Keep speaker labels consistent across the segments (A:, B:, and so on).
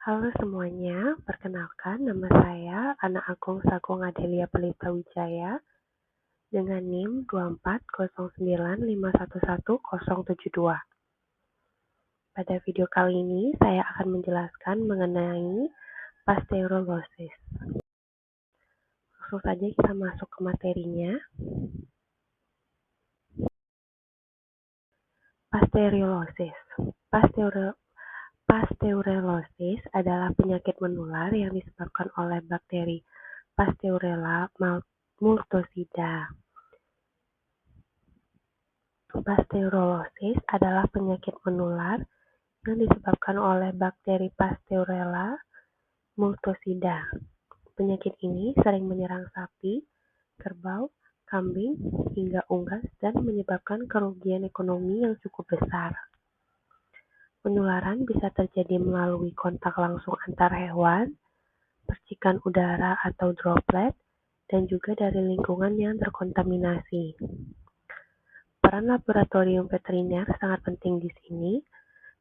A: Halo semuanya, perkenalkan nama saya Ana Agung Sagung Adelia Pelita Wijaya dengan NIM 24095111072. Pada video kali ini saya akan menjelaskan mengenai pasteurolosis. Langsung saja kita masuk ke materinya. Pasteurolosis. Pasteurolosis adalah penyakit menular yang disebabkan oleh bakteri Pasteurella multocida. Pasteurolosis adalah penyakit menular yang disebabkan oleh bakteri Pasteurella multocida. Penyakit ini sering menyerang sapi, kerbau, kambing, hingga unggas dan menyebabkan kerugian ekonomi yang cukup besar. Penularan bisa terjadi melalui kontak langsung antar hewan, percikan udara atau droplet, dan juga dari lingkungan yang terkontaminasi. Peran laboratorium veteriner sangat penting di sini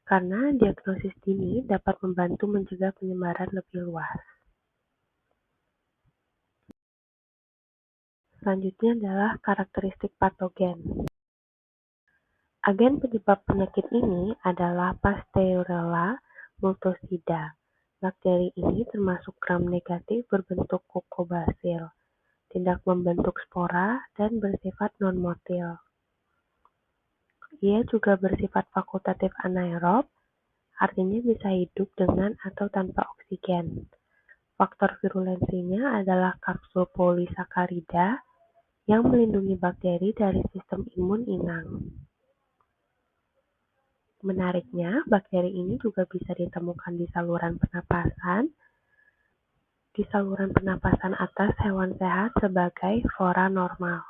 A: karena diagnosis dini dapat membantu mencegah penyebaran lebih luas. Selanjutnya adalah karakteristik patogen. Agen penyebab penyakit ini adalah Pasteurella multocida. Bakteri ini termasuk gram negatif berbentuk kokobasil, tidak membentuk spora, dan bersifat non-motil. Ia juga bersifat fakultatif anaerob, artinya bisa hidup dengan atau tanpa oksigen. Faktor virulensinya adalah kapsul polisakarida yang melindungi bakteri dari sistem imun inang. Menariknya, bakteri ini juga bisa ditemukan di saluran pernapasan atas hewan sehat sebagai flora normal.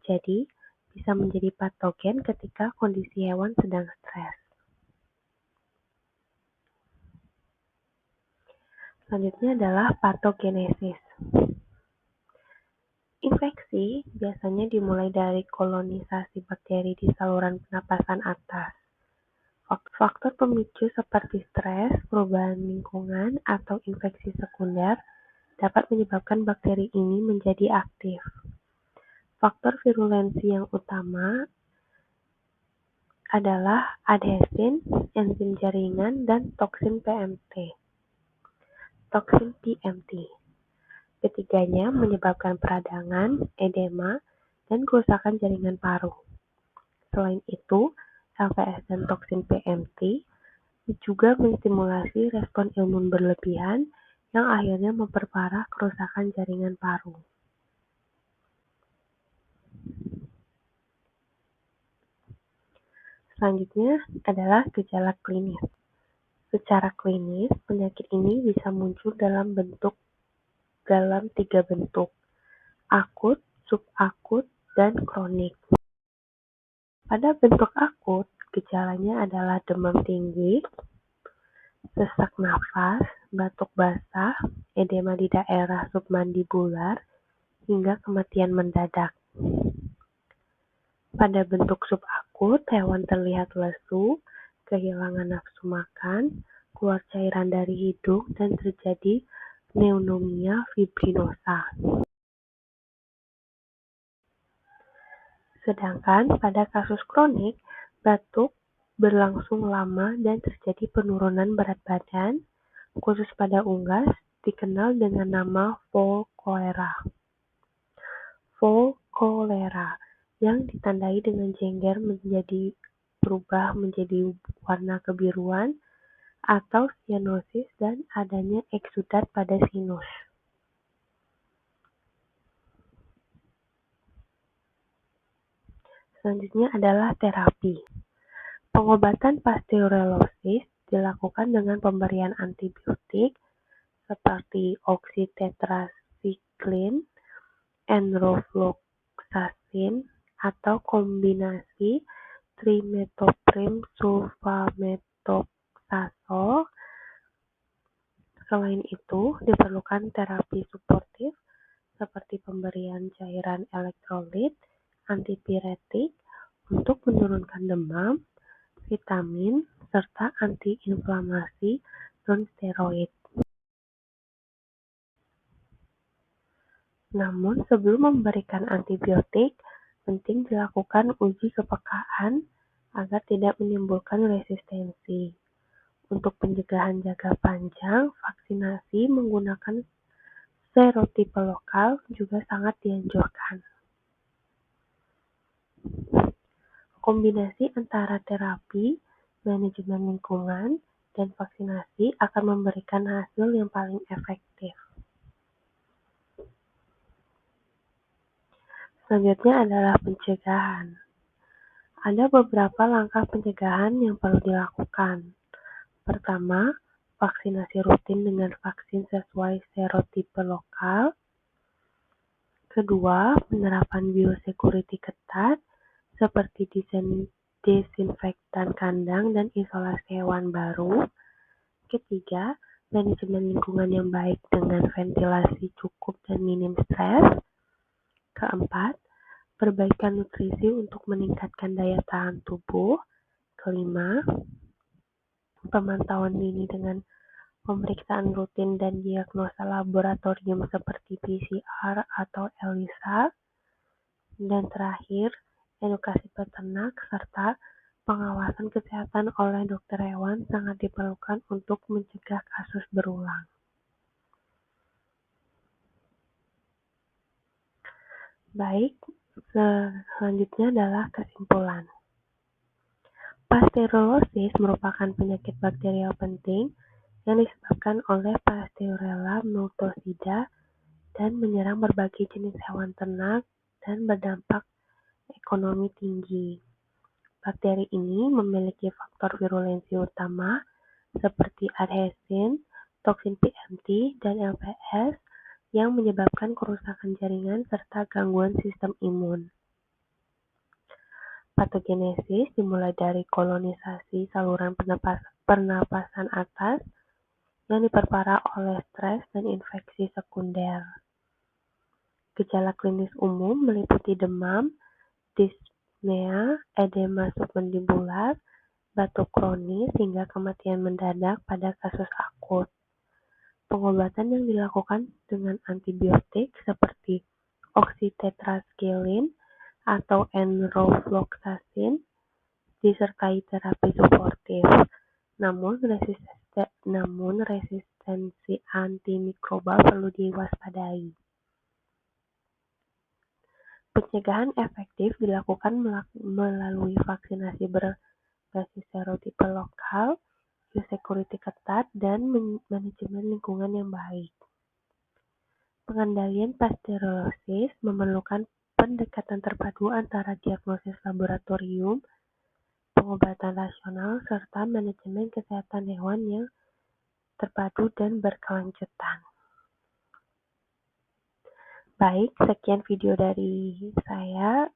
A: Jadi, bisa menjadi patogen ketika kondisi hewan sedang stres. Selanjutnya adalah patogenesis. Infeksi biasanya dimulai dari kolonisasi bakteri di saluran pernapasan atas. Faktor pemicu seperti stres, perubahan lingkungan, atau infeksi sekunder dapat menyebabkan bakteri ini menjadi aktif. Faktor virulensi yang utama adalah adhesin, enzim jaringan, dan toksin PMT. Ketiganya menyebabkan peradangan, edema, dan kerusakan jaringan paru. Selain itu, LPS dan toksin PMT juga menstimulasi respon imun berlebihan yang akhirnya memperparah kerusakan jaringan paru. Selanjutnya adalah gejala klinis. Secara klinis, penyakit ini bisa muncul dalam 3 bentuk, akut, subakut, dan kronik. Pada bentuk akut, gejalanya adalah demam tinggi, sesak nafas, batuk basah, edema di daerah submandibular, hingga kematian mendadak. Pada bentuk subakut, hewan terlihat lesu, kehilangan nafsu makan, keluar cairan dari hidung, dan terjadi pneumonia fibrinosa. Sedangkan pada kasus kronik, batuk berlangsung lama dan terjadi penurunan berat badan, khusus pada unggas, dikenal dengan nama fall cholera, yang ditandai dengan jengger berubah menjadi warna kebiruan, atau cyanosis dan adanya eksudat pada sinus. Selanjutnya adalah terapi. Pengobatan pasteurolosis dilakukan dengan pemberian antibiotik seperti oxytetracycline, enrofloxacin, atau kombinasi trimetoprim sulfamethoxazole. Selain itu, diperlukan terapi suportif seperti pemberian cairan elektrolit, antipiretik untuk menurunkan demam, vitamin, serta antiinflamasi non-steroid. Namun, sebelum memberikan antibiotik, penting dilakukan uji kepekaan agar tidak menimbulkan resistensi. Untuk pencegahan jangka panjang, vaksinasi menggunakan serotipe lokal juga sangat dianjurkan. Kombinasi antara terapi, manajemen lingkungan, dan vaksinasi akan memberikan hasil yang paling efektif. Selanjutnya adalah pencegahan. Ada beberapa langkah pencegahan yang perlu dilakukan. Pertama, vaksinasi rutin dengan vaksin sesuai serotipe lokal. Kedua, penerapan biosecurity ketat seperti desinfektan kandang dan isolasi hewan baru. Ketiga, manajemen lingkungan yang baik dengan ventilasi cukup dan minim stres. Keempat, perbaikan nutrisi untuk meningkatkan daya tahan tubuh. Kelima, pemantauan dini dengan pemeriksaan rutin dan diagnosa laboratorium seperti PCR atau ELISA. Dan terakhir, edukasi peternak serta pengawasan kesehatan oleh dokter hewan sangat diperlukan untuk mencegah kasus berulang. Baik, selanjutnya adalah kesimpulan. Pasteurolosis merupakan penyakit bakterial penting yang disebabkan oleh Pasteurella multocida dan menyerang berbagai jenis hewan ternak dan berdampak ekonomi tinggi. Bakteri ini memiliki faktor virulensi utama seperti adhesin, toksin PMT, dan LPS yang menyebabkan kerusakan jaringan serta gangguan sistem imun. Patogenesis dimulai dari kolonisasi saluran pernapasan atas yang diperparah oleh stres dan infeksi sekunder. Gejala klinis umum meliputi demam, dyspnea, edema submandibular, batuk kronis, hingga kematian mendadak pada kasus akut. Pengobatan yang dilakukan dengan antibiotik seperti oxytetracycline atau enrofloxacin disertai terapi suportif. Namun resistensi antimikrobal perlu diwaspadai. Pencegahan efektif dilakukan melalui vaksinasi berbasis serotipe lokal, biosecurity ketat, dan manajemen lingkungan yang baik. Pengendalian pasteurolosis memerlukan pendekatan terpadu antara diagnosis laboratorium, pengobatan rasional, serta manajemen kesehatan hewan yang terpadu dan berkelanjutan. Baik, sekian video dari saya.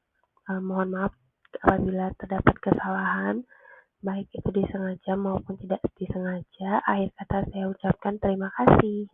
A: Mohon maaf apabila terdapat kesalahan, baik itu disengaja maupun tidak disengaja. Akhir kata saya ucapkan terima kasih.